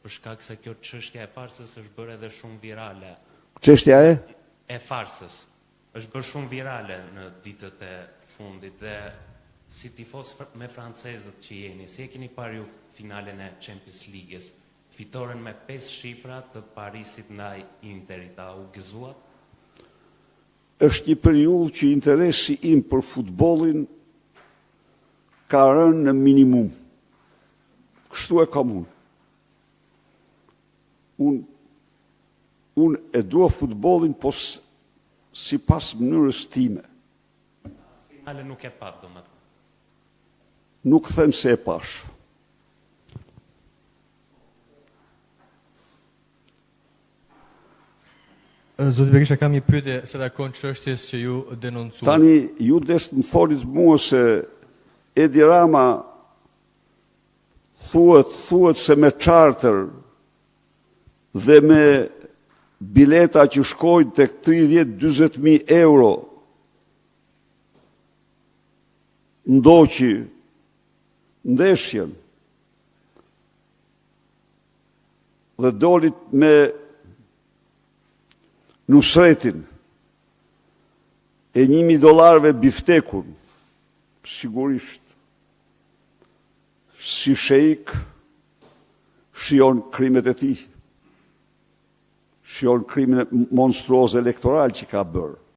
për shkak se kjo çështja e farsës është bërë edhe shumë virale. Çështja E farsës është bërë shumë virale në ditët e fundit dhe si tifoz me francezët që jeni, si e keni parë ju finalen e Champions League-s, fitoren me 5 shifra të Parisit ndaj Interit, a u gëzuat? Është një periudhë që interesi im për futbollin ka rënë në minimum. Kështu e kam unë. Unë e dua futbollin, po si pas mënyrës time. Finale nuk e pat, do më të. Nuk them se e pash. Zoti Berisha, kam një pyetje se takon çështjes që ju denoncuat. Tani, ju desht më tholit mua se Edi Rama thuhet se me charter dhe me bileta që shkojnë tek 30-40.000 euro ndoqi ndeshjen dhe dolit me Nusretin e $1.000 biftekun, sigurisht si sheik shion krimet e tij, shion krimin monstruoz elektoral që ka bërë.